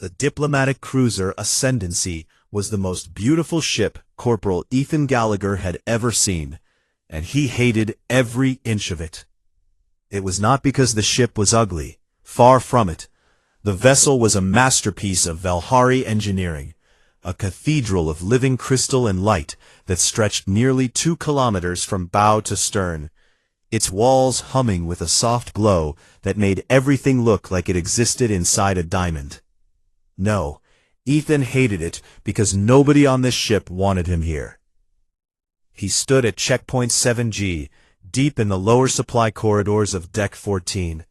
The diplomatic cruiser Ascendancy was the most beautiful ship Corporal Ethan Gallagher had ever seen, and he hated every inch of it. It was not because the ship was ugly. Far from it. The vessel was a masterpiece of Valhari engineering, a cathedral of living crystal and light that stretched nearly 2 kilometers from bow to stern, its walls humming with a soft glow that made everything look like it existed inside a diamond. No, Ethan hated it because nobody on this ship wanted him here. He stood at checkpoint 7G, deep in the lower supply corridors of Deck 14,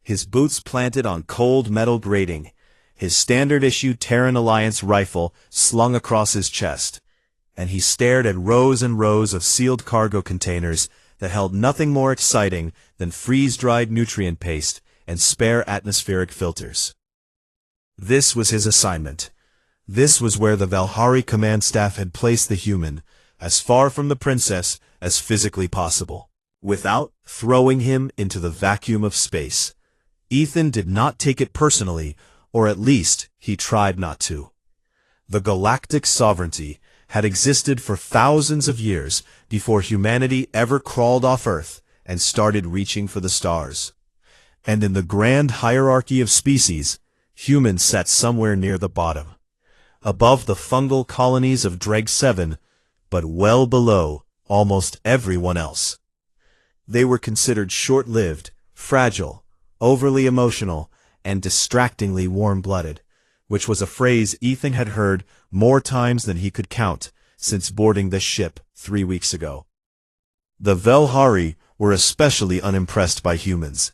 his boots planted on cold metal grating, his standard-issue Terran Alliance rifle slung across his chest, and he stared at rows and rows of sealed cargo containers that held nothing more exciting than freeze-dried nutrient paste and spare atmospheric filters. This was his assignment. This was where the Valhari command staff had placed the human, as far from the princess as physically possible. Without throwing him into the vacuum of space, Ethan did not take it personally, or at least he tried not to. The galactic sovereignty had existed for thousands of years before humanity ever crawled off Earth and started reaching for the stars. And in the grand hierarchy of species, humans sat somewhere near the bottom, above the fungal colonies of Dreg 7, but well below almost everyone else. They were considered short-lived, fragile, overly emotional, and distractingly warm-blooded, which was a phrase Ethan had heard more times than he could count since boarding the ship 3 weeks ago. The Valhari were especially unimpressed by humans.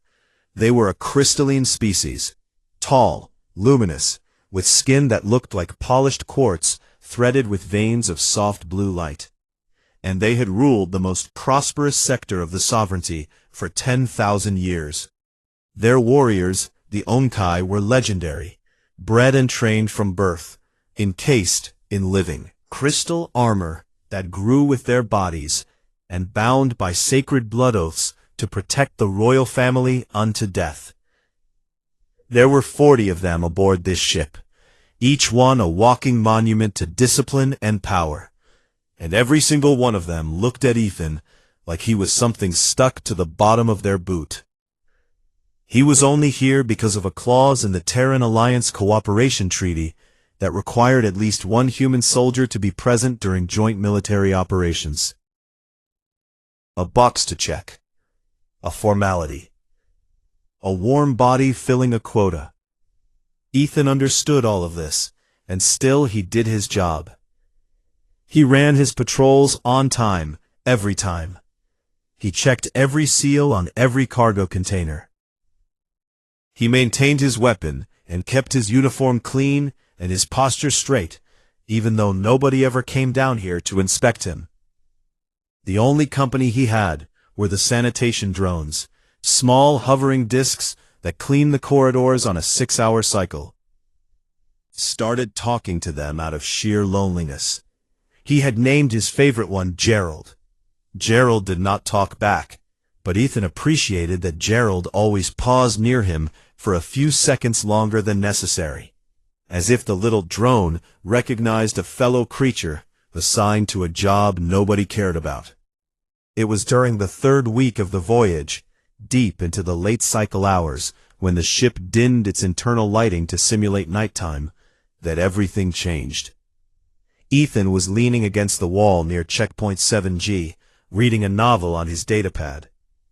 They were a crystalline species, tall, luminous, with skin that looked like polished quartz threaded with veins of soft blue light. And they had ruled the most prosperous sector of the sovereignty for 10,000 years. Their warriors, the Onkai, were legendary, bred and trained from birth, encased in living crystal armor that grew with their bodies, and bound by sacred blood oaths to protect the royal family unto death. There were 40 of them aboard this ship, each one a walking monument to discipline and power, and every single one of them looked at Ethan like he was something stuck to the bottom of their boot. He was only here because of a clause in the Terran Alliance Cooperation Treaty that required at least one human soldier to be present during joint military operations. A box to check. A formality. A warm body filling a quota. Ethan understood all of this, and still he did his job. He ran his patrols on time, every time. He checked every seal on every cargo container. He maintained his weapon and kept his uniform clean and his posture straight, even though nobody ever came down here to inspect him. The only company he had were the sanitation drones, small hovering discs that cleaned the corridors on a 6-hour cycle. Started talking to them out of sheer loneliness. He had named his favorite one Gerald. Gerald did not talk back, but Ethan appreciated that Gerald always paused near him for a few seconds longer than necessary, as if the little drone recognized a fellow creature assigned to a job nobody cared about. It was during the 3rd week of the voyage, deep into the late cycle hours, when the ship dimmed its internal lighting to simulate nighttime, that everything changed. Ethan was leaning against the wall near checkpoint 7G, reading a novel on his datapad,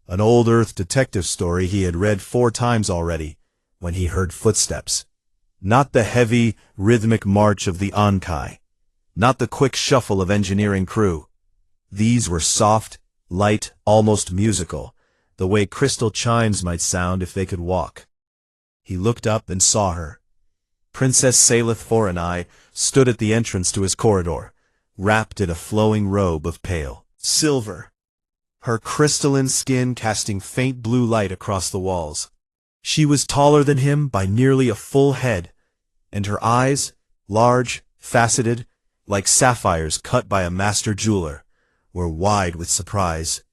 an old Earth detective story he had read 4 times already, when he heard footsteps. Not the heavy, rhythmic march of the Onkai, not the quick shuffle of engineering crew. These were soft, light, almost musical, the way crystal chimes might sound if they could walk. He looked up and saw her. Princess Salith Foranai stood at the entrance to his corridor, wrapped in a flowing robe of pale silver, her crystalline skin casting faint blue light across the walls. She was taller than him by nearly a full head, and her eyes, large, faceted, like sapphires cut by a master jeweler, were wide with surprise.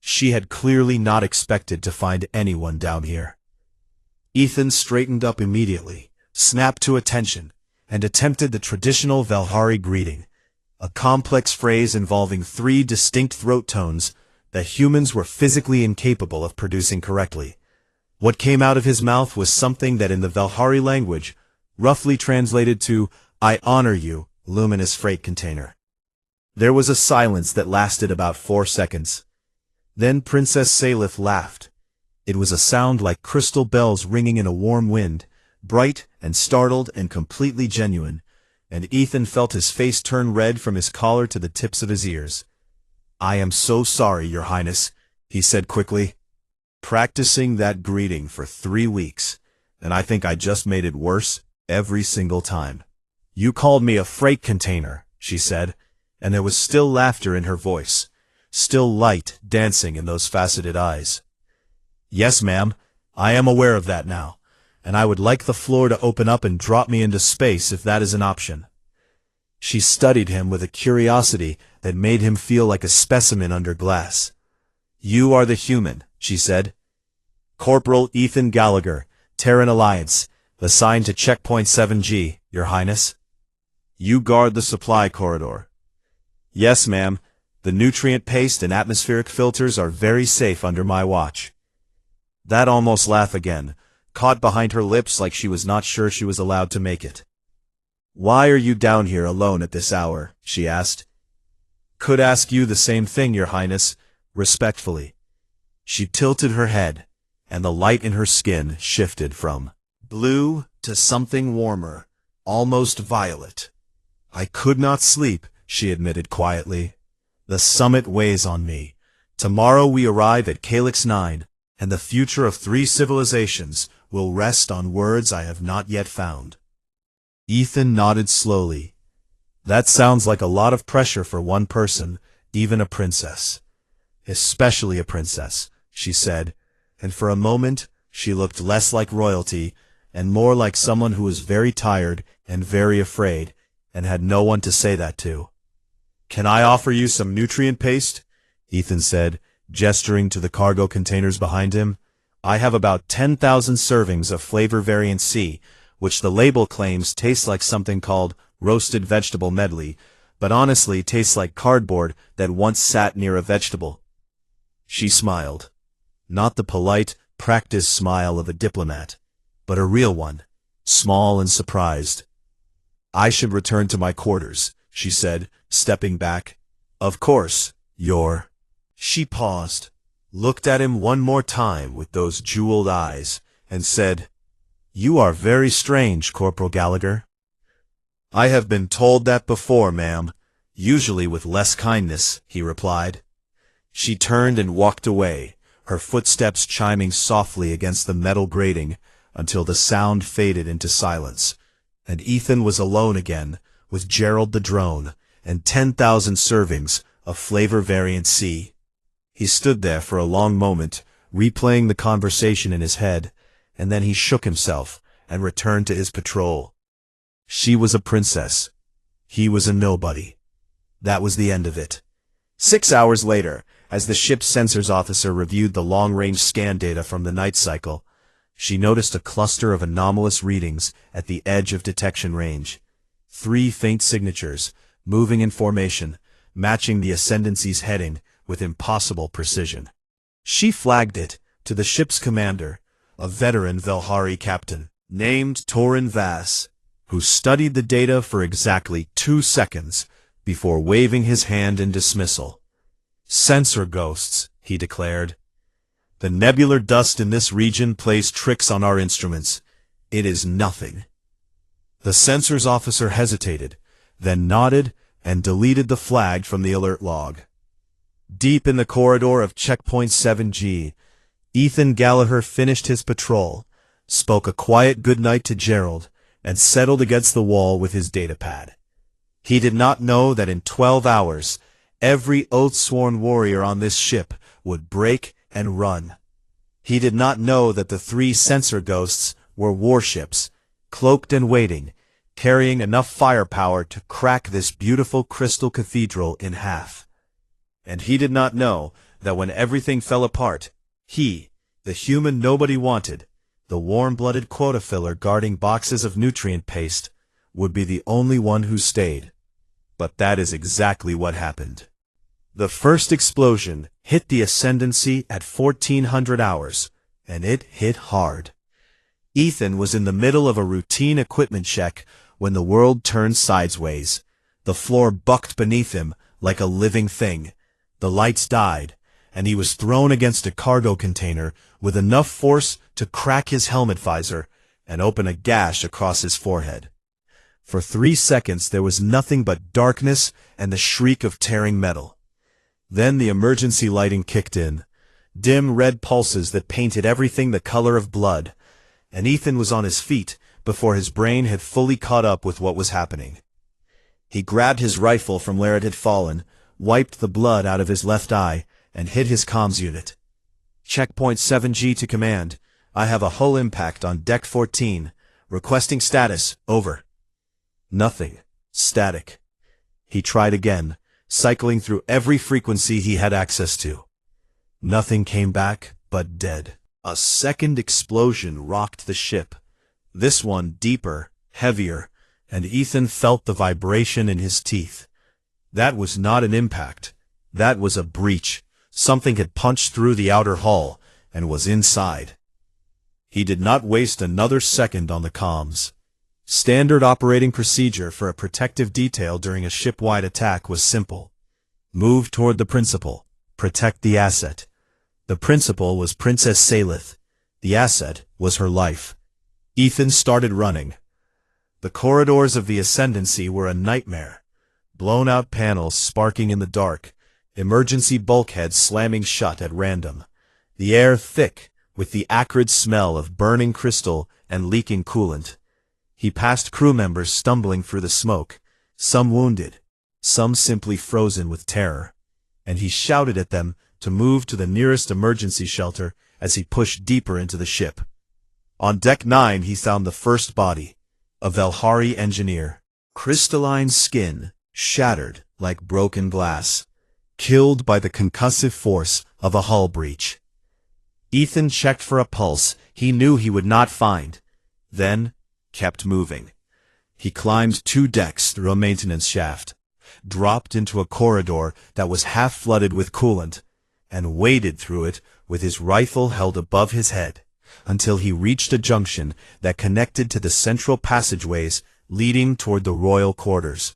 She had clearly not expected to find anyone down here. Ethan straightened up immediately, snapped to attention, and attempted the traditional Velhari greeting, a complex phrase involving 3 distinct throat tones that humans were physically incapable of producing correctly. What came out of his mouth was something that in the Velhari language roughly translated to, "I honor you, luminous freight container." There was a silence that lasted about 4 seconds. Then Princess Salith laughed. It was a sound like crystal bells ringing in a warm wind, bright and startled and completely genuine, and Ethan felt his face turn red from his collar to the tips of his ears. "I am so sorry, Your Highness," he said quickly. "Practicing that greeting for 3 weeks, and I think I just made it worse every single time." "You called me a freight container," she said, and there was still laughter in her voice, still light dancing in those faceted eyes. "Yes, ma'am, I am aware of that now, and I would like the floor to open up and drop me into space if that is an option." She studied him with a curiosity that made him feel like a specimen under glass. "You are the human," she said. "Corporal Ethan Gallagher, Terran Alliance, assigned to Checkpoint 7G, Your Highness. You guard the supply corridor." "Yes, ma'am. The nutrient paste and atmospheric filters are very safe under my watch." That almost laugh again, caught behind her lips like she was not sure she was allowed to make it. "Why are you down here alone at this hour?" she asked. "Could ask you the same thing, Your Highness," respectfully. She tilted her head, and the light in her skin shifted from blue to something warmer, almost violet. "I could not sleep," she admitted quietly. "The summit weighs on me. Tomorrow we arrive at Calyx 9, and the future of 3 civilizations will rest on words I have not yet found." Ethan nodded slowly. "That sounds like a lot of pressure for one person, even a princess." "Especially a princess," she said, and for a moment she looked less like royalty and more like someone who was very tired and very afraid and had no one to say that to. "Can I offer you some nutrient paste?" Ethan said, gesturing to the cargo containers behind him. "I have about 10,000 servings of flavor variant C, which the label claims tastes like something called roasted vegetable medley, but honestly tastes like cardboard that once sat near a vegetable." She smiled. Not the polite, practiced smile of a diplomat, but a real one, small and surprised. "I should return to my quarters," she said, stepping back. "Of course, Your—" She paused, looked at him one more time with those jeweled eyes, and said, "You are very strange, Corporal Gallagher." "I have been told that before, ma'am, usually with less kindness," he replied. She turned and walked away, her footsteps chiming softly against the metal grating until the sound faded into silence, and Ethan was alone again with Gerald the drone and 10,000 servings of flavor variant C. He stood there for a long moment, replaying the conversation in his head, and then he shook himself and returned to his patrol. She was a princess. He was a nobody. That was the end of it. 6 hours later, as the ship's sensors officer reviewed the long-range scan data from the night cycle, she noticed a cluster of anomalous readings at the edge of detection range. 3 faint signatures, moving in formation, matching the Ascendancy's heading with impossible precision. She flagged it to the ship's commander, a veteran Velhari captain, named Torin Vass, who studied the data for exactly 2 seconds before waving his hand in dismissal. "Sensor ghosts," he declared. "The nebular dust in this region plays tricks on our instruments. It is nothing." The sensors officer hesitated, then nodded and deleted the flag from the alert log. Deep in the corridor of Checkpoint 7G, Ethan Gallagher finished his patrol, spoke a quiet goodnight to Gerald, and settled against the wall with his datapad. He did not know that in 12 hours, every oath-sworn warrior on this ship would break and run. He did not know that the 3 sensor ghosts were warships, cloaked and waiting, carrying enough firepower to crack this beautiful crystal cathedral in half. And he did not know that when everything fell apart, he, the human nobody wanted, the warm-blooded quota filler guarding boxes of nutrient paste, would be the only one who stayed. But that is exactly what happened. The first explosion hit the Ascendancy at 1400 hours, and it hit hard. Ethan was in the middle of a routine equipment check when the world turned sideways. The floor bucked beneath him like a living thing. The lights died, and he was thrown against a cargo container with enough force to crack his helmet visor and open a gash across his forehead. For 3 seconds there was nothing but darkness and the shriek of tearing metal. Then the emergency lighting kicked in, dim red pulses that painted everything the color of blood, and Ethan was on his feet before his brain had fully caught up with what was happening. He grabbed his rifle from where it had fallen, wiped the blood out of his left eye, and hit his comms unit. Checkpoint 7G to command. I have a hull impact on Deck 14. Requesting status. Over. Nothing. Static. He tried again, cycling through every frequency he had access to. Nothing came back but dead. A second explosion rocked the ship. This one deeper, heavier, and Ethan felt the vibration in his teeth. That was not an impact. That was a breach. Something had punched through the outer hull and was inside. He did not waste another second on the comms. Standard operating procedure for a protective detail during a ship-wide attack was simple. Move toward the principal. Protect the asset. The principal was Princess Salith. The asset was her life. Ethan started running. The corridors of the Ascendancy were a nightmare. Blown-out panels sparking in the dark, emergency bulkheads slamming shut at random, the air thick with the acrid smell of burning crystal and leaking coolant. He passed crew members stumbling through the smoke, some wounded, some simply frozen with terror, and he shouted at them to move to the nearest emergency shelter as he pushed deeper into the ship. On Deck 9 he found the first body, a Velhari engineer, crystalline skin, shattered like broken glass, killed by the concussive force of a hull breach. Ethan checked for a pulse he knew he would not find, then kept moving. He climbed 2 decks through a maintenance shaft, dropped into a corridor that was half flooded with coolant, and waded through it with his rifle held above his head, until he reached a junction that connected to the central passageways leading toward the royal quarters.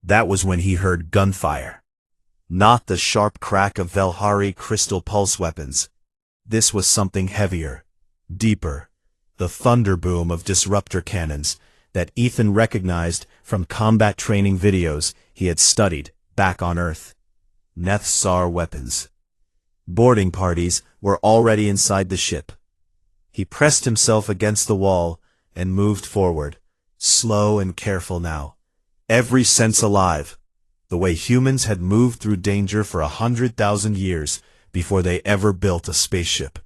That was when he heard gunfire. Not the sharp crack of Velhari crystal pulse weapons. This was something heavier, deeper, the thunder boom of disruptor cannons that Ethan recognized from combat training videos he had studied back on Earth. Nethsar weapons. Boarding parties were already inside the ship. He pressed himself against the wall and moved forward, slow and careful now, every sense alive, the way humans had moved through danger for 100,000 years before they ever built a spaceship.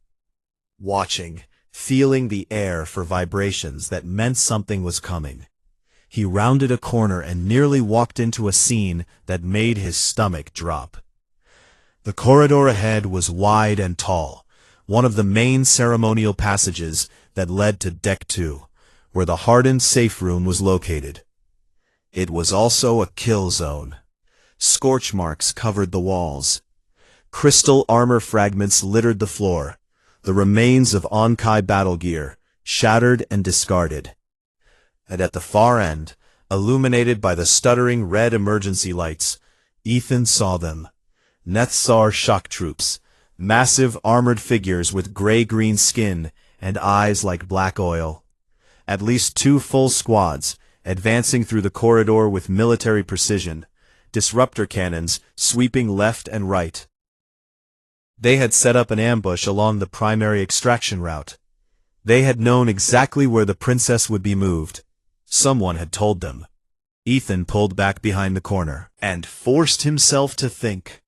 Watching, feeling the air for vibrations that meant something was coming. He rounded a corner and nearly walked into a scene that made his stomach drop. The corridor ahead was wide and tall, one of the main ceremonial passages that led to Deck 2, where the hardened safe room was located. It was also a kill zone. Scorch marks covered the walls. Crystal armor fragments littered the floor, the remains of Onkai battle gear, shattered and discarded. And at the far end, illuminated by the stuttering red emergency lights, Ethan saw them. Nethsar shock troops, massive armored figures with gray-green skin and eyes like black oil. At least 2 full squads, advancing through the corridor with military precision, disruptor cannons sweeping left and right. They had set up an ambush along the primary extraction route. They had known exactly where the princess would be moved. Someone had told them. Ethan pulled back behind the corner and forced himself to think.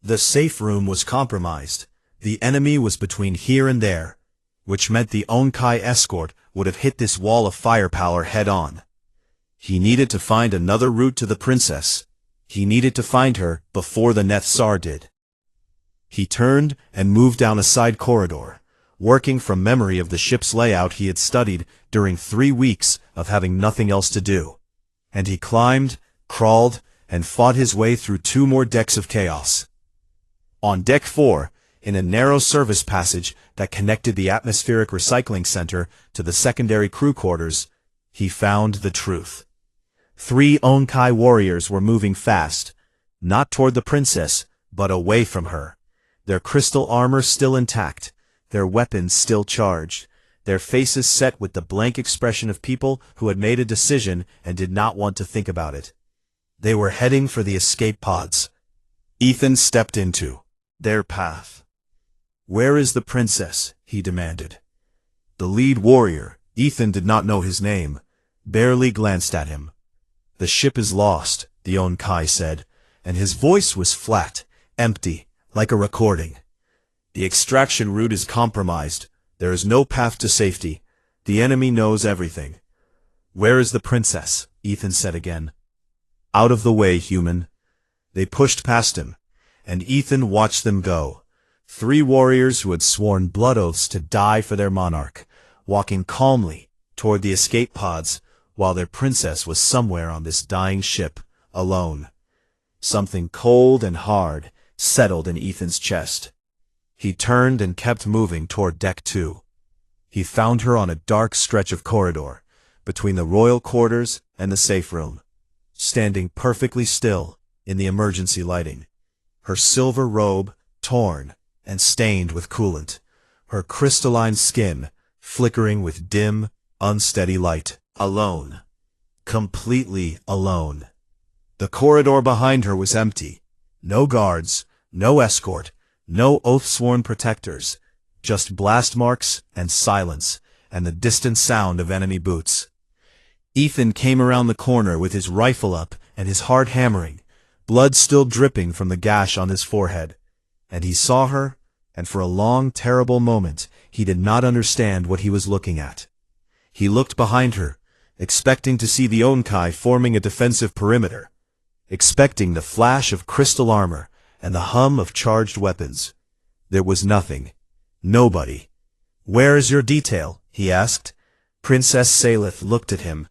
The safe room was compromised. The enemy was between here and there, which meant the Onkai escort would have hit this wall of firepower head-on. He needed to find another route to the princess. He needed to find her before the Nethsar did. He turned and moved down a side corridor, working from memory of the ship's layout he had studied during 3 weeks of having nothing else to do. And he climbed, crawled, and fought his way through 2 more decks of chaos. On Deck 4, in a narrow service passage that connected the atmospheric recycling center to the secondary crew quarters, he found the truth. 3 Onkai warriors were moving fast, not toward the princess, but away from her. Their crystal armor still intact, their weapons still charged, their faces set with the blank expression of people who had made a decision and did not want to think about it. They were heading for the escape pods. Ethan stepped into their path. "Where is the princess?" he demanded. The lead warrior, Ethan did not know his name, barely glanced at him. "The ship is lost," the Onkai said, and his voice was flat, empty, like a recording. "The extraction route is compromised. There is no path to safety. The enemy knows everything." "Where is the princess?" Ethan said again. "Out of the way, human." They pushed past him, and Ethan watched them go. 3 warriors who had sworn blood oaths to die for their monarch, walking calmly toward the escape pods, while their princess was somewhere on this dying ship, alone. Something cold and hard settled in Ethan's chest. He turned and kept moving toward Deck 2. He found her on a dark stretch of corridor, between the royal quarters and the safe room, standing perfectly still in the emergency lighting. Her silver robe torn and stained with coolant, her crystalline skin flickering with dim, unsteady light. Alone. Completely alone. The corridor behind her was empty. No guards, no escort, no oath-sworn protectors, just blast marks and silence and the distant sound of enemy boots. Ethan came around the corner with his rifle up and his heart hammering, blood still dripping from the gash on his forehead. And he saw her, and for a long, terrible moment he did not understand what he was looking at. He looked behind her, expecting to see the Onkai forming a defensive perimeter, expecting the flash of crystal armor and the hum of charged weapons. There was nothing. Nobody. "Where is your detail?" he asked. Princess Salith looked at him,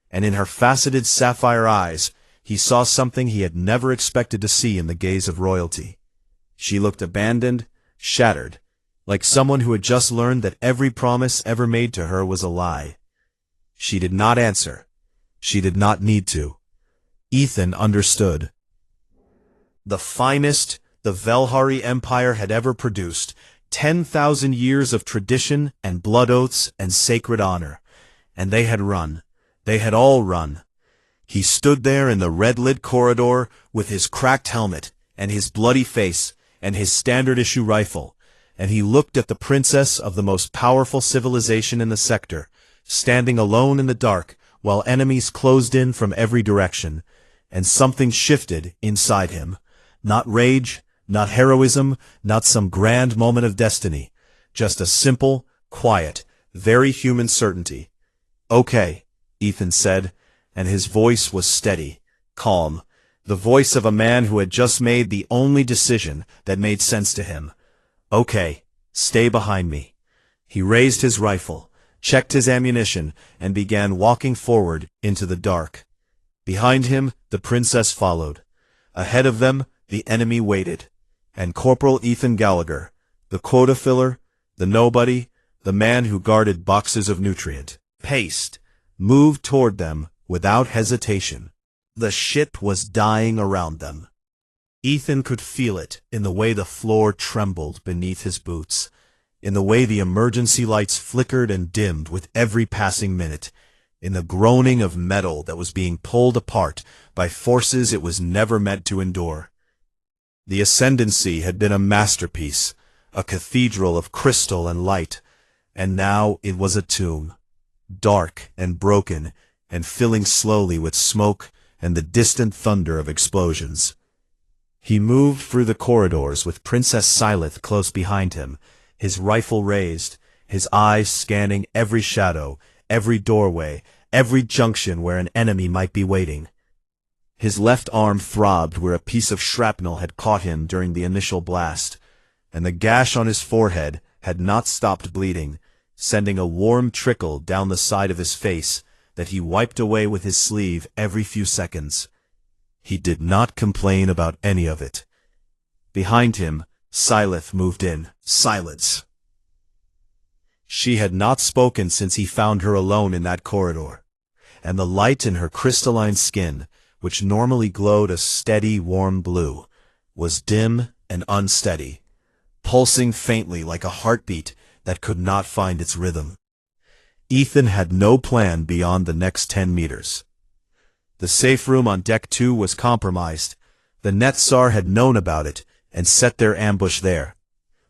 and in her faceted sapphire eyes he saw something he had never expected to see in the gaze of royalty. She looked abandoned, shattered, like someone who had just learned that every promise ever made to her was a lie. She did not answer. She did not need to. Ethan understood. The finest the Velhari Empire had ever produced, 10,000 years of tradition and blood oaths and sacred honor. And they had run. They had all run. He stood there in the red-lit corridor with his cracked helmet and his bloody face and his standard-issue rifle, and he looked at the princess of the most powerful civilization in the sector, standing alone in the dark while enemies closed in from every direction, and something shifted inside him. Not rage, not heroism, not some grand moment of destiny, just a simple, quiet, very human certainty. "Okay," Ethan said, and his voice was steady, calm, the voice of a man who had just made the only decision that made sense to him. "Okay, stay behind me." He raised his rifle, checked his ammunition, and began walking forward into the dark. Behind him, the princess followed. Ahead of them, the enemy waited, and Corporal Ethan Gallagher, the quota filler, the nobody, the man who guarded boxes of nutrient paste, moved toward them without hesitation. The ship was dying around them. Ethan could feel it in the way the floor trembled beneath his boots, in the way the emergency lights flickered and dimmed with every passing minute, in the groaning of metal that was being pulled apart by forces it was never meant to endure. The Ascendancy had been a masterpiece, a cathedral of crystal and light, and now it was a tomb, dark and broken, and filling slowly with smoke and the distant thunder of explosions. He moved through the corridors with Princess Sylith close behind him, his rifle raised, his eyes scanning every shadow, every doorway, every junction where an enemy might be waiting. His left arm throbbed where a piece of shrapnel had caught him during the initial blast, and the gash on his forehead had not stopped bleeding, sending a warm trickle down the side of his face that he wiped away with his sleeve every few seconds. He did not complain about any of it. Behind him, Sylith moved in. Silence. She had not spoken since he found her alone in that corridor, and the light in her crystalline skin, which normally glowed a steady, warm blue, was dim and unsteady, pulsing faintly like a heartbeat that could not find its rhythm. Ethan had no plan beyond the next 10 meters. The safe room on Deck 2 was compromised. The Netsar had known about it and set their ambush there,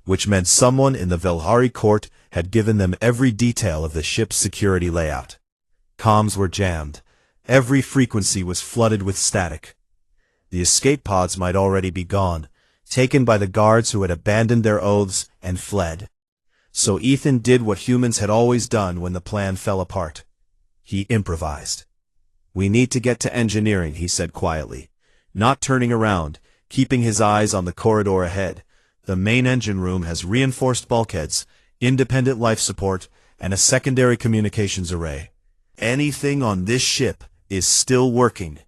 which meant someone in the Velhari court had given them every detail of the ship's security layout. Comms were jammed. Every frequency was flooded with static. The escape pods might already be gone, taken by the guards who had abandoned their oaths and fled. So Ethan did what humans had always done when the plan fell apart. He improvised. "We need to get to engineering," he said quietly, not turning around, keeping his eyes on the corridor ahead. "The main engine room has reinforced bulkheads, independent life support, and a secondary communications array. Anything on this ship is still working.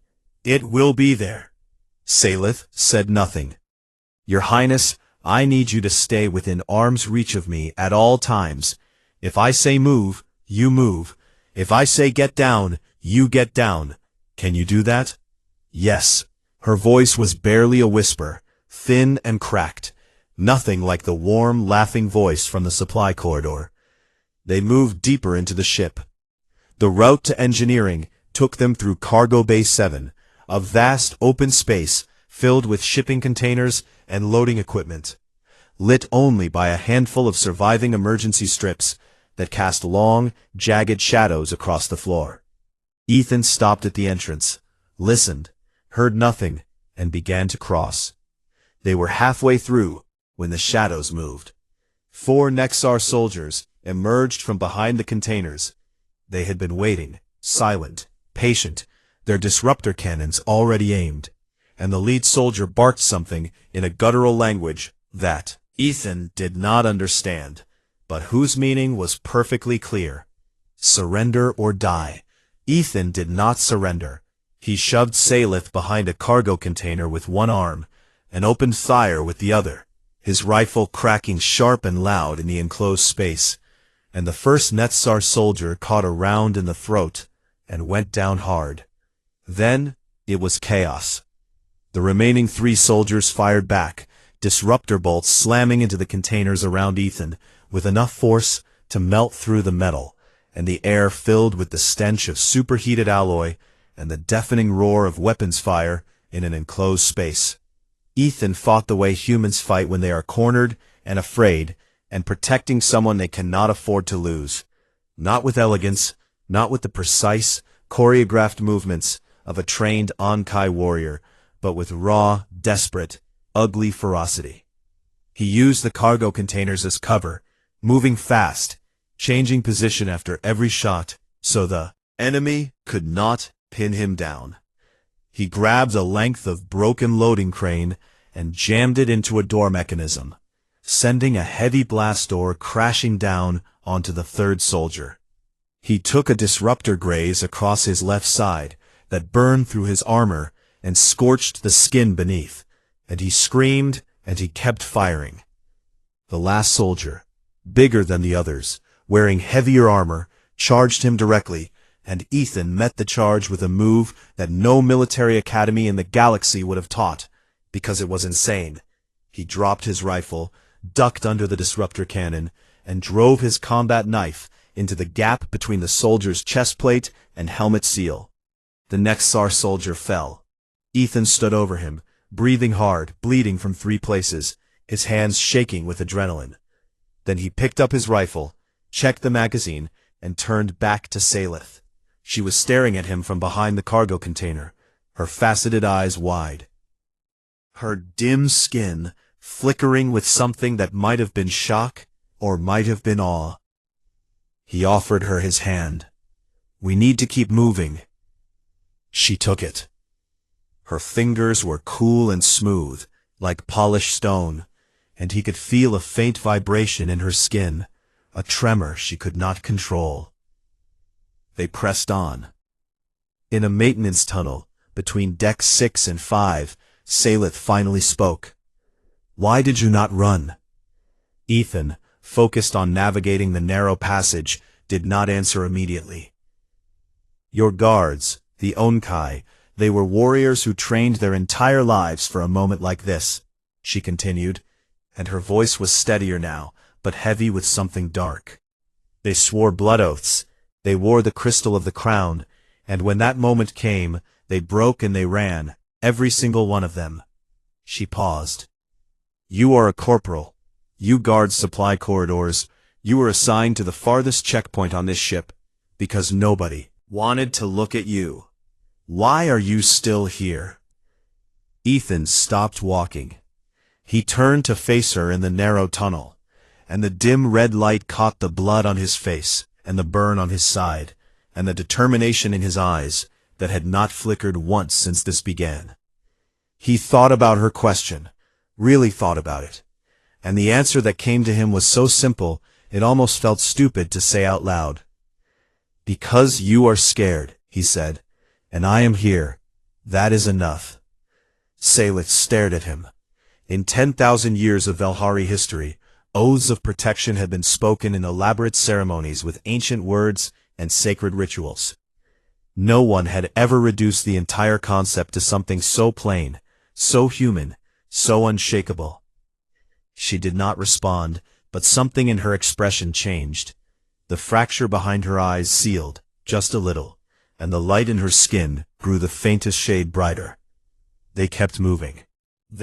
It will be there." Sylith said nothing. "Your Highness, I need you to stay within arm's reach of me at all times. If I say move, you move. If I say get down, you get down. Can you do that?" "Yes." Her voice was barely a whisper, thin and cracked, nothing like the warm, laughing voice from the supply corridor. They moved deeper into the ship. The route to engineering took them through Cargo Bay 7, a vast open space filled with shipping containers and loading equipment, lit only by a handful of surviving emergency strips that cast long, jagged shadows across the floor. Ethan stopped at the entrance, listened, heard nothing, and began to cross. They were halfway through when the shadows moved. 4 Nexar soldiers emerged from behind the containers. They had been waiting, silent, patient, their disruptor cannons already aimed, and the lead soldier barked something in a guttural language that Ethan did not understand, but whose meaning was perfectly clear. Surrender or die. Ethan did not surrender. He shoved Sylith behind a cargo container with one arm and opened fire with the other, his rifle cracking sharp and loud in the enclosed space, and the first Netsar soldier caught a round in the throat and went down hard. Then it was chaos. The remaining 3 soldiers fired back, disruptor bolts slamming into the containers around Ethan with enough force to melt through the metal, and the air filled with the stench of superheated alloy and the deafening roar of weapons fire in an enclosed space. Ethan fought the way humans fight when they are cornered and afraid and protecting someone they cannot afford to lose. Not with elegance, not with the precise, choreographed movements of a trained Ankai warrior, but with raw, desperate, ugly ferocity. He used the cargo containers as cover, moving fast, changing position after every shot, so the enemy could not pin him down. He grabbed a length of broken loading crane and jammed it into a door mechanism, sending a heavy blast door crashing down onto the 3rd soldier. He took a disruptor graze across his left side that burned through his armor and scorched the skin beneath, and he screamed and he kept firing. The last soldier, bigger than the others, wearing heavier armor, charged him directly, and Ethan met the charge with a move that no military academy in the galaxy would have taught, because it was insane. He dropped his rifle, ducked under the disruptor cannon, and drove his combat knife into the gap between the soldier's chest plate and helmet seal. The Nexar soldier fell. Ethan stood over him, breathing hard, bleeding from 3 places, his hands shaking with adrenaline. Then he picked up his rifle, checked the magazine, and turned back to Sylith. She was staring at him from behind the cargo container, her faceted eyes wide. Her dim skin flickering with something that might have been shock or might have been awe. He offered her his hand. "We need to keep moving." She took it. Her fingers were cool and smooth, like polished stone, and he could feel a faint vibration in her skin, a tremor she could not control. They pressed on. In a maintenance tunnel, between decks 6 and 5, Salith finally spoke. "Why did you not run?" Ethan, focused on navigating the narrow passage, did not answer immediately. "Your guards, the Onkai, they were warriors who trained their entire lives for a moment like this," she continued, and her voice was steadier now, but heavy with something dark. "They swore blood oaths, they wore the crystal of the crown, and when that moment came, they broke and they ran, every single one of them." She paused. "You are a corporal. You guard supply corridors. You were assigned to the farthest checkpoint on this ship, because nobody wanted to look at you. Why are you still here?" Ethan stopped walking. He turned to face her in the narrow tunnel, and the dim red light caught the blood on his face, and the burn on his side, and the determination in his eyes that had not flickered once since this began. He thought about her question, really thought about it, and the answer that came to him was so simple it almost felt stupid to say out loud. "Because you are scared," he said, "and I am here. That is enough." Salith stared at him. In 10,000 years of Velhari history, oaths of protection had been spoken in elaborate ceremonies with ancient words and sacred rituals. No one had ever reduced the entire concept to something so plain, so human, so unshakable. She did not respond, but something in her expression changed. The fracture behind her eyes sealed, just a little, and the light in her skin grew the faintest shade brighter. They kept moving.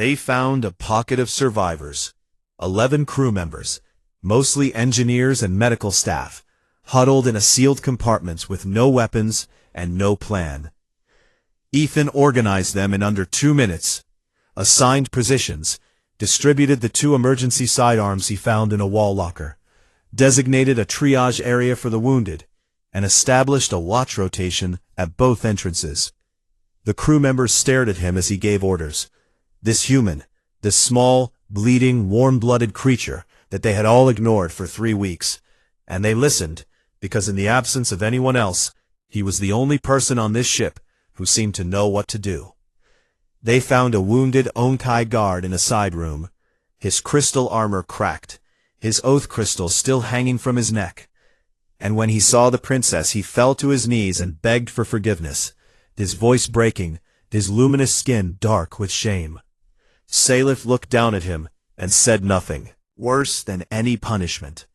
They found a pocket of survivors, 11 crew members, mostly engineers and medical staff, huddled in a sealed compartment with no weapons and no plan. Ethan organized them in under 2 minutes, assigned positions, distributed the 2 emergency sidearms he found in a wall locker, designated a triage area for the wounded, and established a watch rotation at both entrances. The crew members stared at him as he gave orders. This human, this small, bleeding, warm-blooded creature that they had all ignored for 3 weeks, and they listened, because in the absence of anyone else, he was the only person on this ship who seemed to know what to do. They found a wounded Onkai guard in a side room, his crystal armor cracked, his oath crystal still hanging from his neck. And when he saw the princess, he fell to his knees and begged for forgiveness, his voice breaking, his luminous skin dark with shame. Salith looked down at him and said nothing. Worse than any punishment.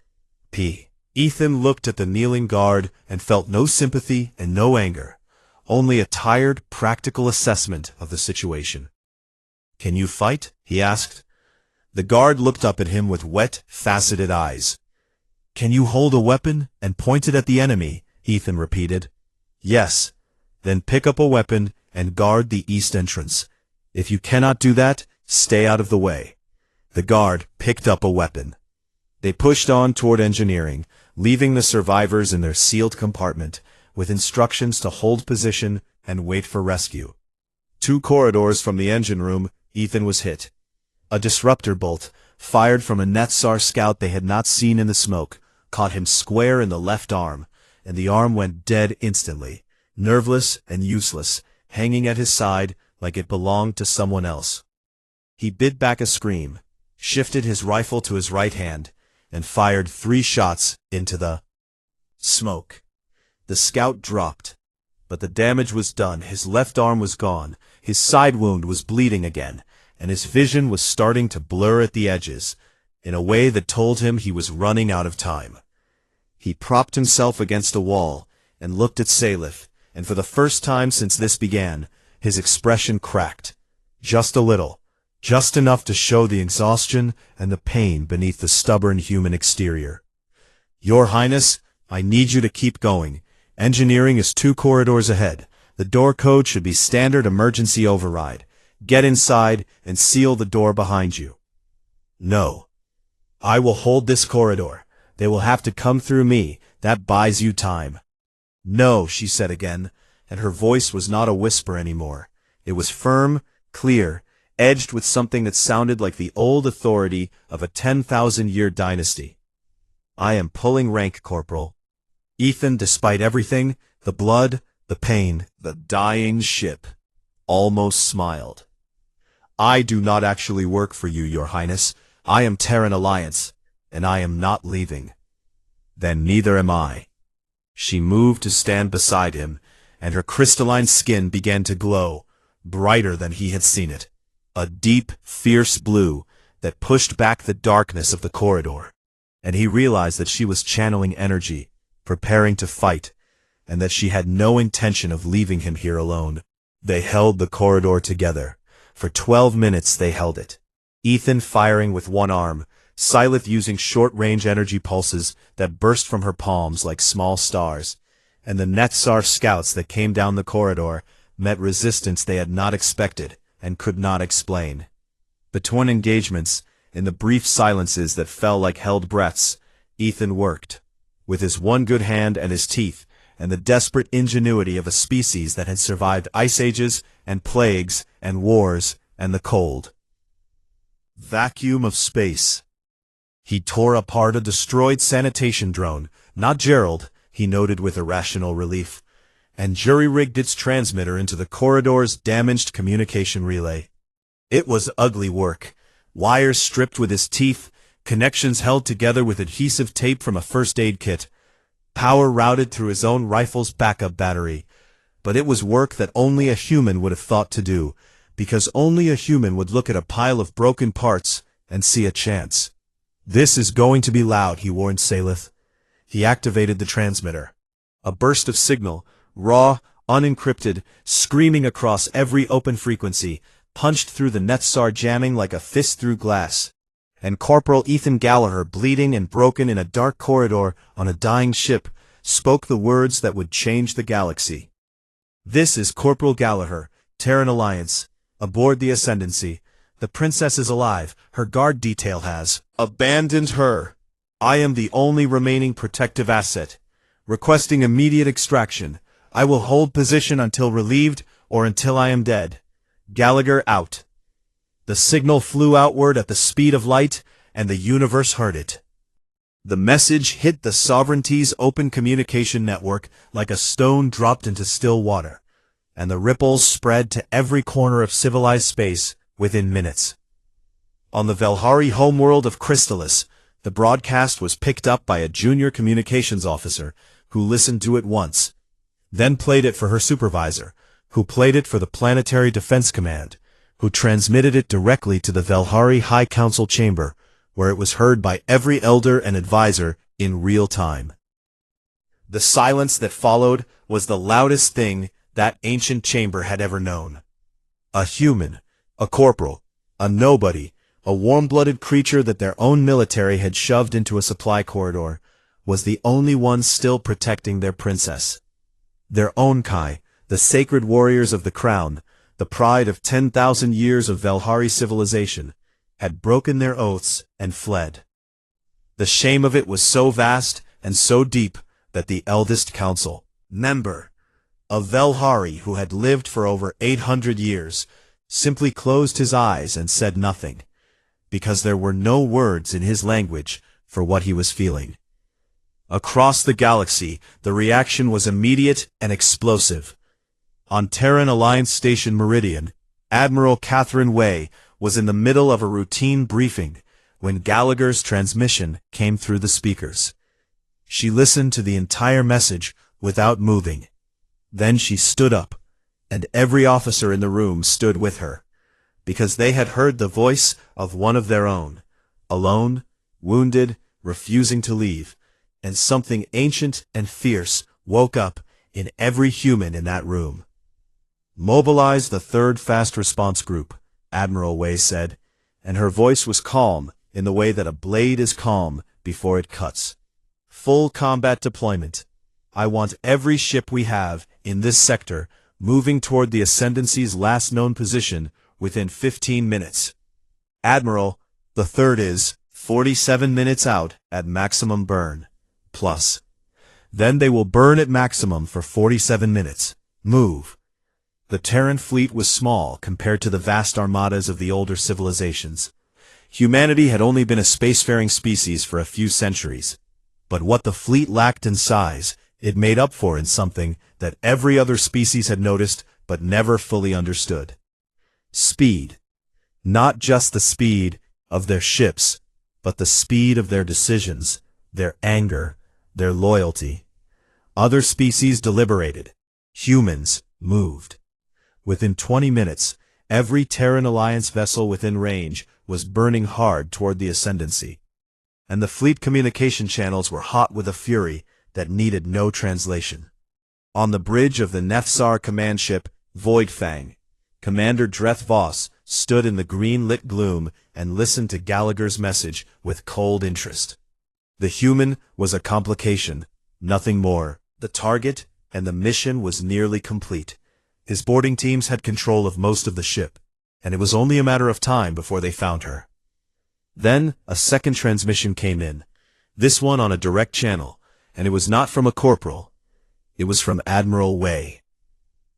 Ethan looked at the kneeling guard and felt no sympathy and no anger, only a tired, practical assessment of the situation. "Can you fight?" he asked. The guard looked up at him with wet, faceted eyes. "Can you hold a weapon and point it at the enemy?" Ethan repeated. "Yes. Then pick up a weapon and guard the east entrance. If you cannot do that, stay out of the way." The guard picked up a weapon. They pushed on toward engineering, leaving the survivors in their sealed compartment, with instructions to hold position and wait for rescue. 2 corridors from the engine room, Ethan was hit. A disruptor bolt, fired from a Netsar scout they had not seen in the smoke, caught him square in the left arm, and the arm went dead instantly, nerveless and useless, hanging at his side like it belonged to someone else. He bit back a scream, shifted his rifle to his right hand, and fired 3 shots into the smoke. The scout dropped, but the damage was done. His left arm was gone, his side wound was bleeding again, and his vision was starting to blur at the edges, in a way that told him he was running out of time. He propped himself against a wall and looked at Salith, and for the first time since this began, his expression cracked. Just a little. Just enough to show the exhaustion and the pain beneath the stubborn human exterior. "Your Highness, I need you to keep going. Engineering is 2 corridors ahead. The door code should be standard emergency override. Get inside and seal the door behind you." "No. I will hold this corridor. They will have to come through me. That buys you time." "No," she said again, and her voice was not a whisper anymore. It was firm, clear, edged with something that sounded like the old authority of a 10,000-year dynasty. "I am pulling rank, Corporal." Ethan, despite everything, the blood, the pain, the dying ship, almost smiled. "I do not actually work for you, Your Highness. I am Terran Alliance, and I am not leaving." "Then neither am I." She moved to stand beside him, and her crystalline skin began to glow, brighter than he had seen it. A deep, fierce blue that pushed back the darkness of the corridor. And he realized that she was channeling energy, preparing to fight, and that she had no intention of leaving him here alone. They held the corridor together. For 12 minutes they held it. Ethan firing with one arm, Syleth using short-range energy pulses that burst from her palms like small stars, and the Netsar scouts that came down the corridor met resistance they had not expected and could not explain. Between engagements, in the brief silences that fell like held breaths, Ethan worked, with his one good hand and his teeth, and the desperate ingenuity of a species that had survived ice ages and plagues and wars and the cold. Vacuum of space. He tore apart a destroyed sanitation drone, not Gerald, he noted with irrational relief, and jury-rigged its transmitter into the corridor's damaged communication relay. It was ugly work. Wires stripped with his teeth, connections held together with adhesive tape from a first aid kit, power routed through his own rifle's backup battery. But it was work that only a human would have thought to do, because only a human would look at a pile of broken parts and see a chance. "This is going to be loud," he warned Syleth. He activated the transmitter. A burst of signal, raw, unencrypted, screaming across every open frequency, punched through the Netsar, jamming like a fist through glass. And Corporal Ethan Gallagher, bleeding and broken in a dark corridor on a dying ship, spoke the words that would change the galaxy. "This is Corporal Gallagher, Terran Alliance, aboard the Ascendancy. The princess is alive. Her guard detail has abandoned her. I am the only remaining protective asset. Requesting immediate extraction. I will hold position until relieved or until I am dead. Gallagher out." The signal flew outward at the speed of light, and the universe heard it. The message hit the Sovereignty's open communication network like a stone dropped into still water, and the ripples spread to every corner of civilized space within minutes. On the Velhari homeworld of Crystallis, the broadcast was picked up by a junior communications officer, who listened to it once, then played it for her supervisor, who played it for the Planetary Defense Command, who transmitted it directly to the Velhari High Council chamber, where it was heard by every elder and advisor in real time. The silence that followed was the loudest thing that ancient chamber had ever known. A human, a corporal, a nobody, a warm-blooded creature that their own military had shoved into a supply corridor, was the only one still protecting their princess. Their own Kai, the sacred warriors of the crown, the pride of 10,000 years of Velhari civilization, had broken their oaths and fled. The shame of it was so vast and so deep that the eldest council member of Velhari, who had lived for over 800 years, simply closed his eyes and said nothing, because there were no words in his language for what he was feeling. Across the galaxy, the reaction was immediate and explosive. On Terran Alliance Station Meridian, Admiral Catherine Way was in the middle of a routine briefing when Gallagher's transmission came through the speakers. She listened to the entire message without moving. Then she stood up, and every officer in the room stood with her, because they had heard the voice of one of their own, alone, wounded, refusing to leave, and something ancient and fierce woke up in every human in that room. "Mobilize the 3rd Fast Response Group," Admiral Way said, and her voice was calm in the way that a blade is calm before it cuts. "Full combat deployment. I want every ship we have in this sector moving toward the Ascendancy's last known position within 15 minutes. Admiral, the 3rd is 47 minutes out at maximum burn. Plus. Then they will burn at maximum for 47 minutes. Move." The Terran fleet was small compared to the vast armadas of the older civilizations. Humanity had only been a spacefaring species for a few centuries. But what the fleet lacked in size, it made up for in something that every other species had noticed but never fully understood. Speed. Not just the speed of their ships, but the speed of their decisions, their anger, their loyalty. Other species deliberated. Humans moved. Within 20 minutes, every Terran Alliance vessel within range was burning hard toward the Ascendancy. And the fleet communication channels were hot with a fury that needed no translation. On the bridge of the Nefsar command ship, Voidfang, Commander Dreth Voss stood in the green-lit gloom and listened to Gallagher's message with cold interest. The human was a complication, nothing more. The target and the mission was nearly complete. His boarding teams had control of most of the ship, and it was only a matter of time before they found her. Then, a second transmission came in, this one on a direct channel, and it was not from a corporal. It was from Admiral Wei.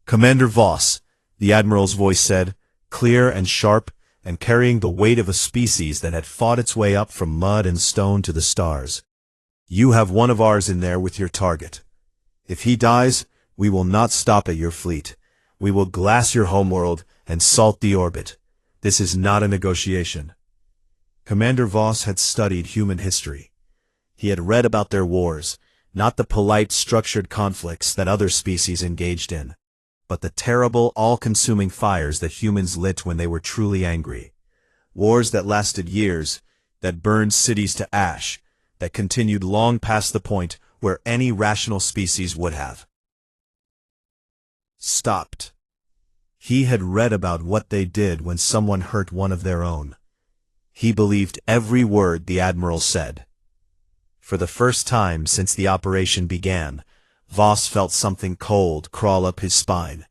"Commander Voss," the Admiral's voice said, clear and sharp, and carrying the weight of a species that had fought its way up from mud and stone to the stars. "You have one of ours in there with your target. If he dies, we will not stop at your fleet. We will glass your homeworld and salt the orbit. This is not a negotiation." Commander Voss had studied human history. He had read about their wars, not the polite, structured conflicts that other species engaged in, but the terrible, all-consuming fires that humans lit when they were truly angry. Wars that lasted years, that burned cities to ash, that continued long past the point where any rational species would have stopped. He had read about what they did when someone hurt one of their own. He believed every word the Admiral said. For the first time since the operation began, Voss felt something cold crawl up his spine.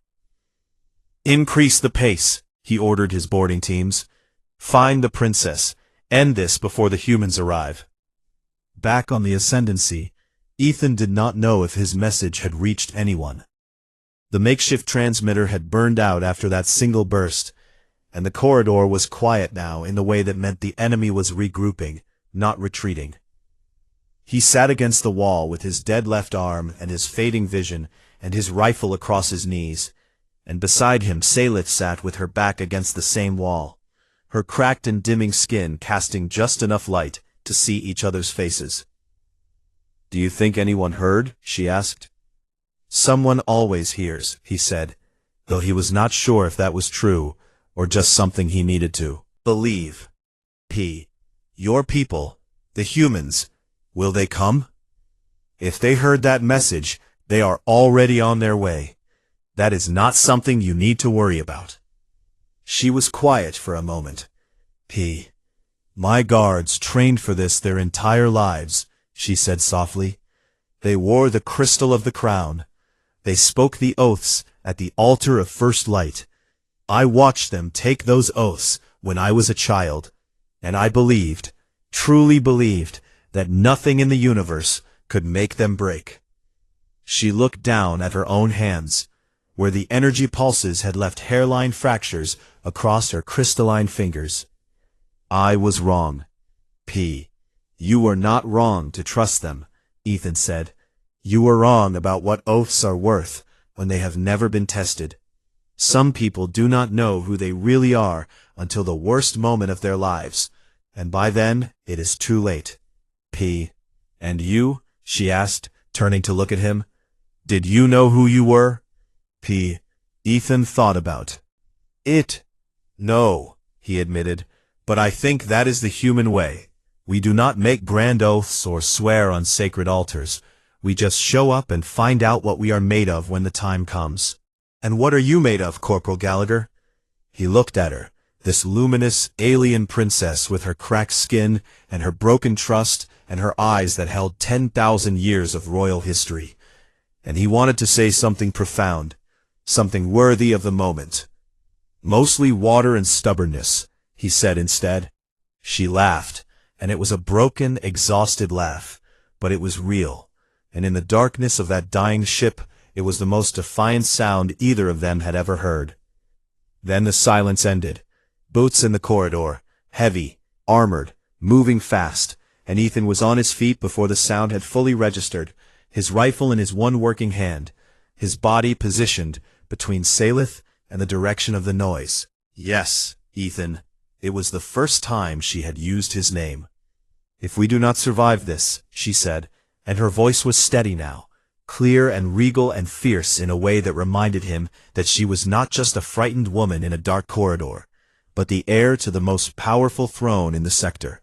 "Increase the pace," he ordered his boarding teams. "Find the princess. End this before the humans arrive." Back on the Ascendancy, Ethan did not know if his message had reached anyone. The makeshift transmitter had burned out after that single burst, and the corridor was quiet now in the way that meant the enemy was regrouping, not retreating. He sat against the wall with his dead left arm and his fading vision and his rifle across his knees, and beside him Salith sat with her back against the same wall, her cracked and dimming skin casting just enough light to see each other's faces. "Do you think anyone heard?" she asked. "Someone always hears," he said, though he was not sure if that was true or just something he needed to believe. "Your people, the humans, will they come? If they heard that message, they are already on their way. That is not something you need to worry about." She was quiet for a moment. "My guards trained for this their entire lives," she said softly. "They wore the crystal of the crown. They spoke the oaths at the altar of first light. I watched them take those oaths when I was a child, and I believed, truly believed, that nothing in the universe could make them break." She looked down at her own hands, where the energy pulses had left hairline fractures across her crystalline fingers. "I was wrong. You were not wrong to trust them," Ethan said. "You were wrong about what oaths are worth when they have never been tested. Some people do not know who they really are until the worst moment of their lives, and by then it is too late." "And you?" she asked, turning to look at him. "Did you know who you were?" Ethan thought about it. "No," he admitted, "but I think that is the human way. We do not make grand oaths or swear on sacred altars. We just show up and find out what we are made of when the time comes." "And what are you made of, Corporal Gallagher?" He looked at her, this luminous, alien princess with her cracked skin and her broken trust and her eyes that held 10,000 years of royal history. And he wanted to say something profound, something worthy of the moment. "Mostly water and stubbornness," he said instead. She laughed, and it was a broken, exhausted laugh, but it was real, and in the darkness of that dying ship, It was the most defiant sound either of them had ever heard. Then the silence ended. Boots in the corridor, heavy, armored, moving fast, and Ethan was on his feet before the sound had fully registered, his rifle in his one working hand, his body positioned between Salith and the direction of the noise. Yes, Ethan. It was the first time she had used his name. "If we do not survive this," she said, and her voice was steady now, clear and regal and fierce in a way that reminded him that she was not just a frightened woman in a dark corridor, but the heir to the most powerful throne in the sector.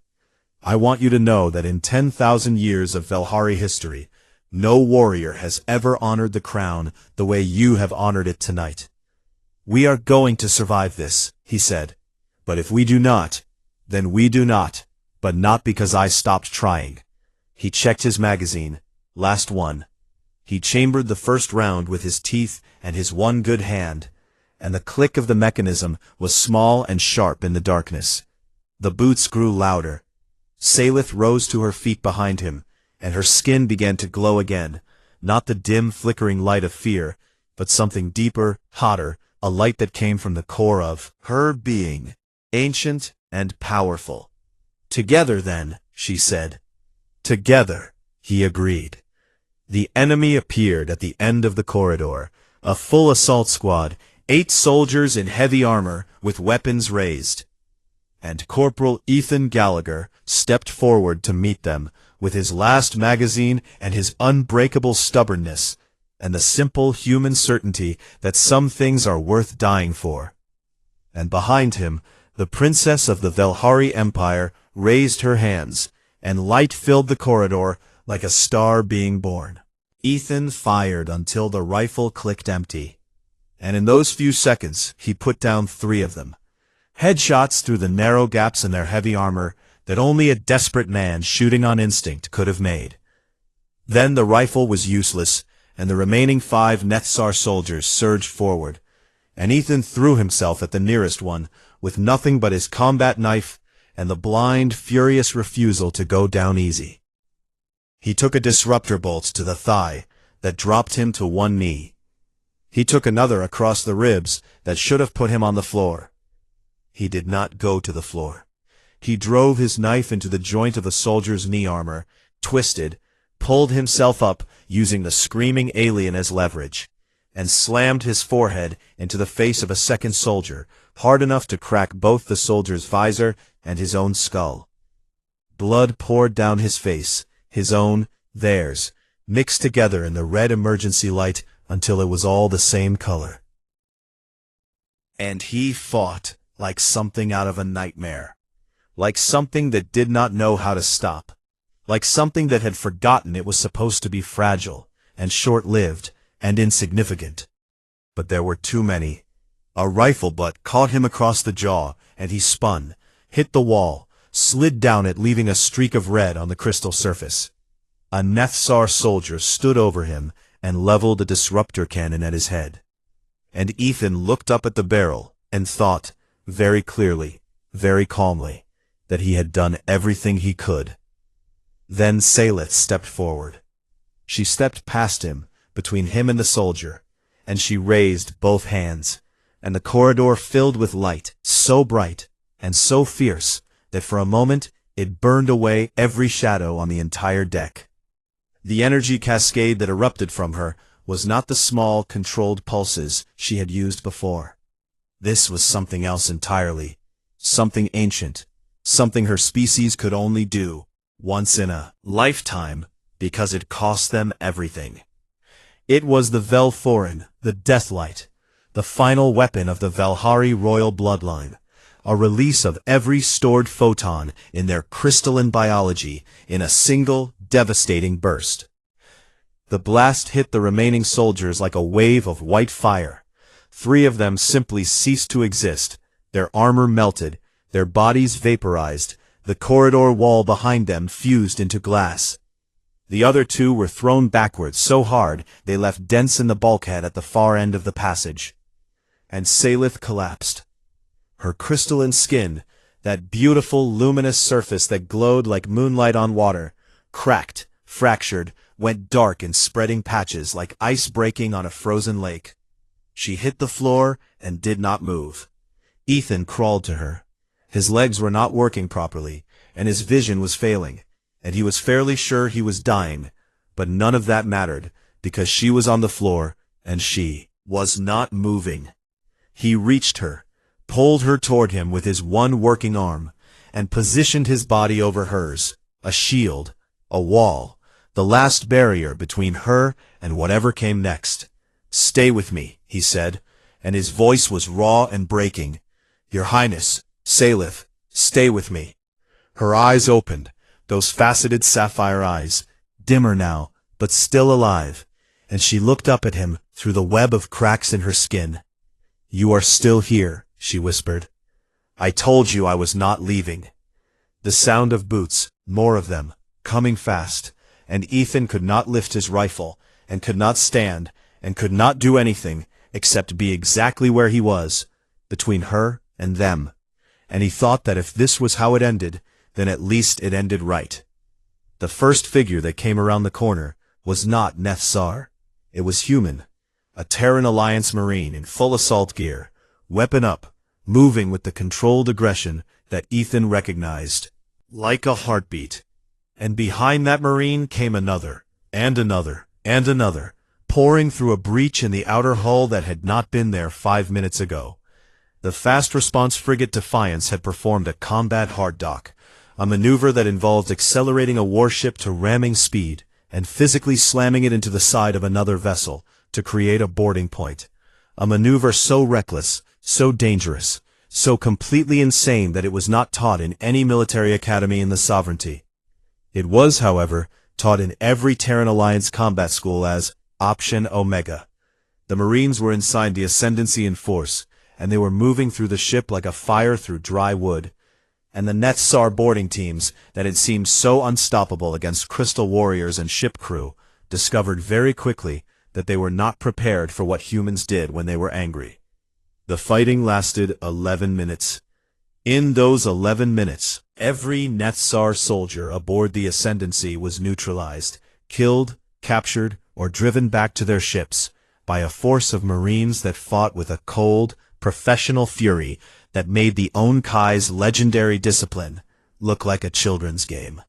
"I want you to know that in 10,000 years of Velhari history, no warrior has ever honored the crown the way you have honored it tonight. We are going to survive this," he said. "But if we do not, then we do not, but not because I stopped trying." He checked his magazine. Last one. He chambered the first round with his teeth and his one good hand, and the click of the mechanism was small and sharp in the darkness. The boots grew louder. Salith rose to her feet behind him, and her skin began to glow again, not the dim flickering light of fear, but something deeper, hotter, a light that came from the core of her being, ancient and powerful. "Together, then," she said. "Together," he agreed. The enemy appeared at the end of the corridor, a full assault squad, 8 soldiers in heavy armor with weapons raised. And Corporal Ethan Gallagher stepped forward to meet them, with his last magazine and his unbreakable stubbornness, and the simple human certainty that some things are worth dying for. And behind him, the princess of the Velhari Empire raised her hands, and light filled the corridor like a star being born. Ethan fired until the rifle clicked empty, and in those few seconds he put down 3 of them. Headshots through the narrow gaps in their heavy armor that only a desperate man shooting on instinct could have made. Then the rifle was useless, and the remaining 5 Nethsar soldiers surged forward, and Ethan threw himself at the nearest one, with nothing but his combat knife and the blind, furious refusal to go down easy. He took a disruptor bolt to the thigh that dropped him to one knee. He took another across the ribs that should have put him on the floor. He did not go to the floor. He drove his knife into the joint of the soldier's knee armor, twisted, pulled himself up using the screaming alien as leverage, and slammed his forehead into the face of a second soldier, hard enough to crack both the soldier's visor and his own skull. Blood poured down his face, his own, theirs, mixed together in the red emergency light until it was all the same color. And he fought like something out of a nightmare, like something that did not know how to stop, like something that had forgotten it was supposed to be fragile and short-lived and insignificant. But there were too many. A rifle butt caught him across the jaw, and he spun, hit the wall, slid down it, leaving a streak of red on the crystal surface. A Nethsar soldier stood over him and leveled a disruptor cannon at his head. And Ethan looked up at the barrel and thought, very clearly, very calmly, that he had done everything he could. Then Salith stepped forward. She stepped past him, between him and the soldier, and she raised both hands, and the corridor filled with light, so bright and so fierce that for a moment it burned away every shadow on the entire deck. The energy cascade that erupted from her was not the small, controlled pulses she had used before. This was something else entirely, something ancient, something her species could only do once in a lifetime because it cost them everything. It was the Velforin, the Deathlight, the final weapon of the Velhari royal bloodline, a release of every stored photon in their crystalline biology in a single, devastating burst. The blast hit the remaining soldiers like a wave of white fire. 3 of them simply ceased to exist, their armor melted, their bodies vaporized, the corridor wall behind them fused into glass. The other 2 were thrown backwards so hard they left dents in the bulkhead at the far end of the passage. And Salith collapsed. Her crystalline skin, that beautiful luminous surface that glowed like moonlight on water, cracked, fractured, went dark in spreading patches like ice breaking on a frozen lake. She hit the floor and did not move. Ethan crawled to her. His legs were not working properly, and his vision was failing, and he was fairly sure he was dying, but none of that mattered, because she was on the floor, and she was not moving. He reached her, pulled her toward him with his one working arm, and positioned his body over hers, a shield, a wall, the last barrier between her and whatever came next. "Stay with me," he said, and his voice was raw and breaking. "Your Highness, Salith, stay with me." Her eyes opened, those faceted sapphire eyes, dimmer now, but still alive, and she looked up at him through the web of cracks in her skin. "You are still here," she whispered. "I told you I was not leaving." The sound of boots, more of them, coming fast, and Ethan could not lift his rifle, and could not stand, and could not do anything except be exactly where he was, between her and them. And he thought that if this was how it ended, then at least it ended right. The first figure that came around the corner was not Nethzar. It was human, a Terran Alliance Marine in full assault gear, weapon up, moving with the controlled aggression that Ethan recognized, like a heartbeat. And behind that Marine came another, and another, and another, pouring through a breach in the outer hull that had not been there 5 minutes ago. The fast response frigate Defiance had performed a combat hard dock, a maneuver that involved accelerating a warship to ramming speed and physically slamming it into the side of another vessel to create a boarding point. A maneuver so reckless, so dangerous, so completely insane that it was not taught in any military academy in the Sovereignty. It was, however, taught in every Terran Alliance combat school as Option Omega. The Marines were inside the Ascendancy in force, and they were moving through the ship like a fire through dry wood. And the Nethzar boarding teams that had seemed so unstoppable against Crystal Warriors and ship crew discovered very quickly that they were not prepared for what humans did when they were angry. The fighting lasted 11 minutes. In those 11 minutes, every Nethzar soldier aboard the Ascendancy was neutralized, killed, captured, or driven back to their ships by a force of Marines that fought with a cold, professional fury that made the Onkai's legendary discipline look like a children's game.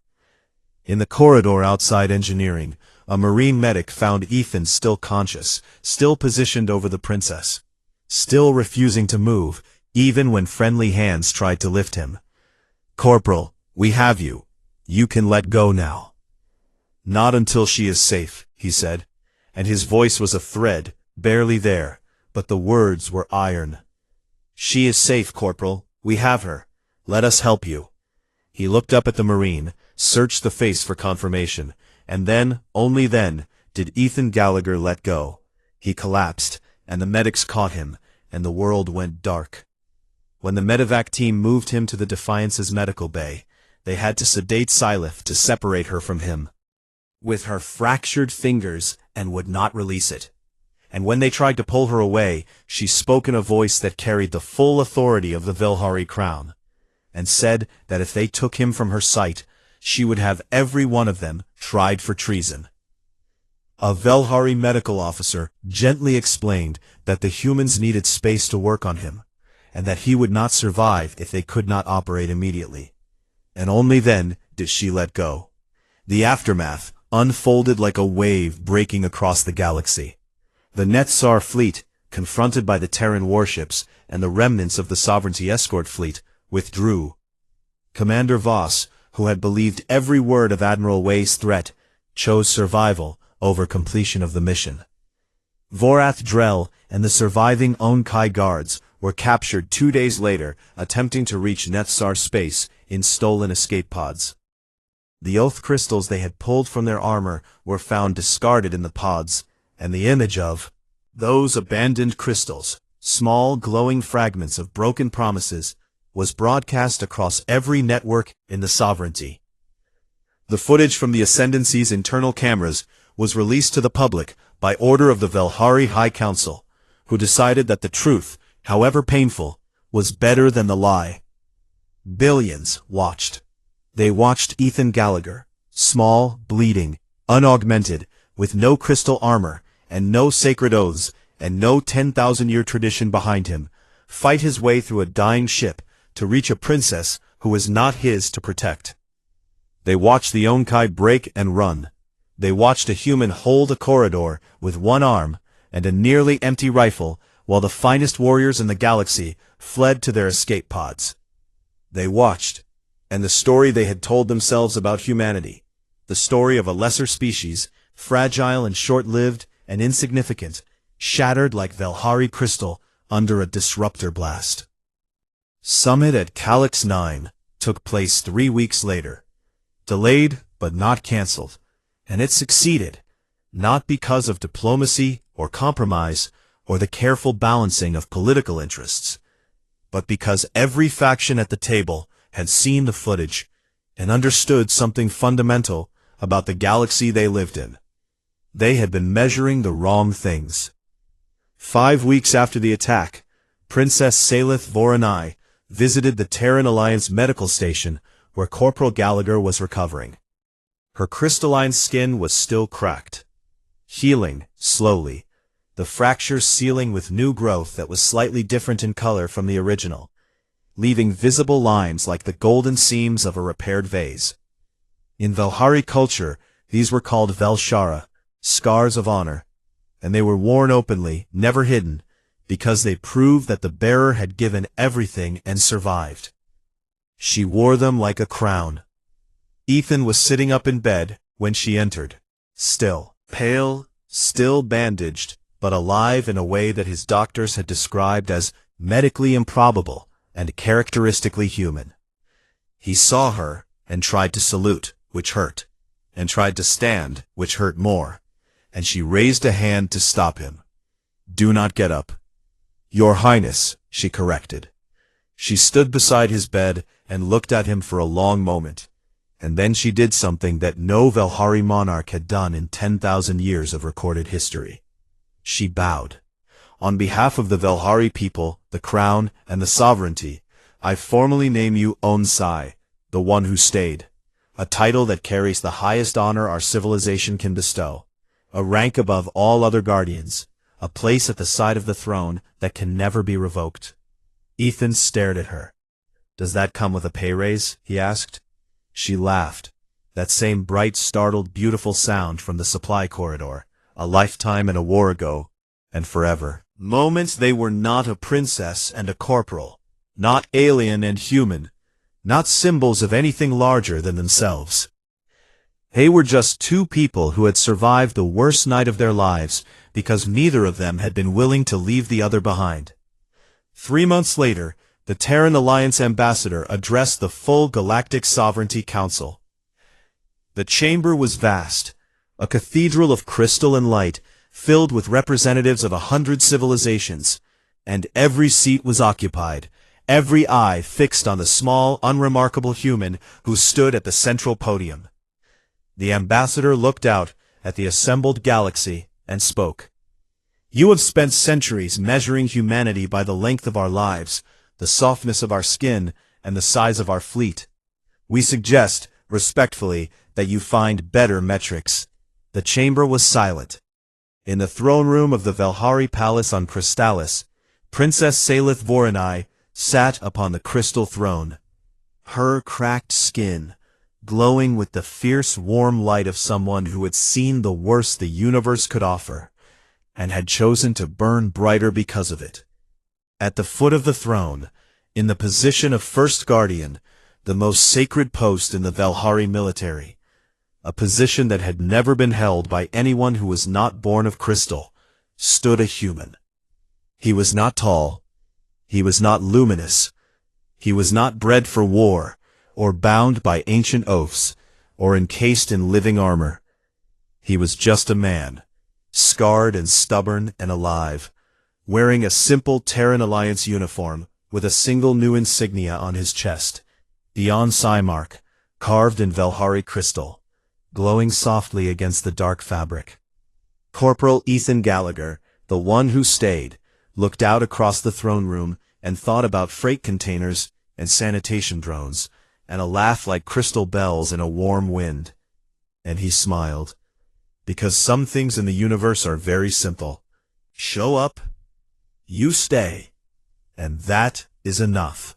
In the corridor outside engineering, a Marine medic found Ethan still conscious, still positioned over the princess, still refusing to move, even when friendly hands tried to lift him. "Corporal, we have you. You can let go now." "Not until she is safe," he said, and his voice was a thread, barely there, but the words were iron. "She is safe, Corporal. We have her. Let us help you." He looked up at the Marine, searched the face for confirmation, and then, only then, did Ethan Gallagher let go. He collapsed, and the medics caught him, and the world went dark. When the medevac team moved him to the Defiance's medical bay, they had to sedate Sylith to separate her from him, with her fractured fingers, and would not release it. And when they tried to pull her away, she spoke in a voice that carried the full authority of the Velhari crown, and said that if they took him from her sight, she would have every one of them tried for treason. A Velhari medical officer gently explained that the humans needed space to work on him, and that he would not survive if they could not operate immediately. And only then did she let go. The aftermath unfolded like a wave breaking across the galaxy. The Nethzar fleet, confronted by the Terran warships and the remnants of the Sovereignty escort fleet, withdrew. Commander Voss, who had believed every word of Admiral Wei's threat, chose survival over completion of the mission. Vorath Drell and the surviving Onkai guards were captured 2 days later, attempting to reach Nethzar space in stolen escape pods. The oath crystals they had pulled from their armor were found discarded in the pods, and the image of those abandoned crystals, small glowing fragments of broken promises, was broadcast across every network in the Sovereignty. The footage from the Ascendancy's internal cameras was released to the public by order of the Velhari High Council, who decided that the truth, however painful, was better than the lie. Billions watched. They watched Ethan Gallagher, small, bleeding, unaugmented, with no crystal armor, and no sacred oaths, and no 10,000-year tradition behind him, fight his way through a dying ship to reach a princess who was not his to protect. They watched the Onkai break and run. They watched a human hold a corridor with one arm and a nearly empty rifle, while the finest warriors in the galaxy fled to their escape pods. They watched, and the story they had told themselves about humanity, the story of a lesser species, fragile and short-lived and insignificant, shattered like Velhari crystal under a disruptor blast. Summit at Calyx 9 took place 3 weeks later. Delayed, but not cancelled, and it succeeded, not because of diplomacy or compromise or the careful balancing of political interests, but because every faction at the table had seen the footage and understood something fundamental about the galaxy they lived in. They had been measuring the wrong things. 5 weeks after the attack, Princess Salith Voronai visited the Terran Alliance medical station where Corporal Gallagher was recovering. Her crystalline skin was still cracked, healing slowly, the fractures sealing with new growth that was slightly different in color from the original, leaving visible lines like the golden seams of a repaired vase. In Velhari culture, these were called Velshara, scars of honor, and they were worn openly, never hidden, because they proved that the bearer had given everything and survived. She wore them like a crown. Ethan was sitting up in bed when she entered, still, pale, still bandaged, but alive in a way that his doctors had described as medically improbable and characteristically human. He saw her and tried to salute, which hurt, and tried to stand, which hurt more, and she raised a hand to stop him. "Do not get up." "Your Highness," she corrected. She stood beside his bed and looked at him for a long moment, and then she did something that no Velhari monarch had done in 10,000 years of recorded history. She bowed. "On behalf of the Velhari people, the crown, and the sovereignty, I formally name you Onsai, the one who stayed, a title that carries the highest honor our civilization can bestow, a rank above all other guardians, a place at the side of the throne that can never be revoked." Ethan stared at her. "Does that come with a pay raise?" he asked. She laughed, that same bright, startled, beautiful sound from the supply corridor, a lifetime and a war ago, and forever. Moments they were not a princess and a corporal, not alien and human, not symbols of anything larger than themselves. They were just two people who had survived the worst night of their lives because neither of them had been willing to leave the other behind. 3 months later, the Terran Alliance ambassador addressed the full Galactic Sovereignty Council. The chamber was vast, a cathedral of crystal and light, filled with representatives of 100 civilizations, and every seat was occupied, every eye fixed on the small, unremarkable human who stood at the central podium. The ambassador looked out at the assembled galaxy and spoke. "You have spent centuries measuring humanity by the length of our lives, the softness of our skin, and the size of our fleet. We suggest, respectfully, that you find better metrics." The chamber was silent. In the throne room of the Velhari Palace on Crystallis, Princess Salith Voronai sat upon the crystal throne. Her cracked skin, glowing with the fierce, warm light of someone who had seen the worst the universe could offer, and had chosen to burn brighter because of it. At the foot of the throne, in the position of First Guardian, the most sacred post in the Velhari military, a position that had never been held by anyone who was not born of crystal, stood a human. He was not tall. He was not luminous. He was not bred for war, or bound by ancient oaths, or encased in living armor. He was just a man, scarred and stubborn and alive, wearing a simple Terran Alliance uniform with a single new insignia on his chest, the Onsai mark, carved in Velhari crystal, glowing softly against the dark fabric. Corporal Ethan Gallagher, the one who stayed, looked out across the throne room and thought about freight containers and sanitation drones, and a laugh like crystal bells in a warm wind. And he smiled, Because some things in the universe are very simple. Show up, you stay, and that is enough.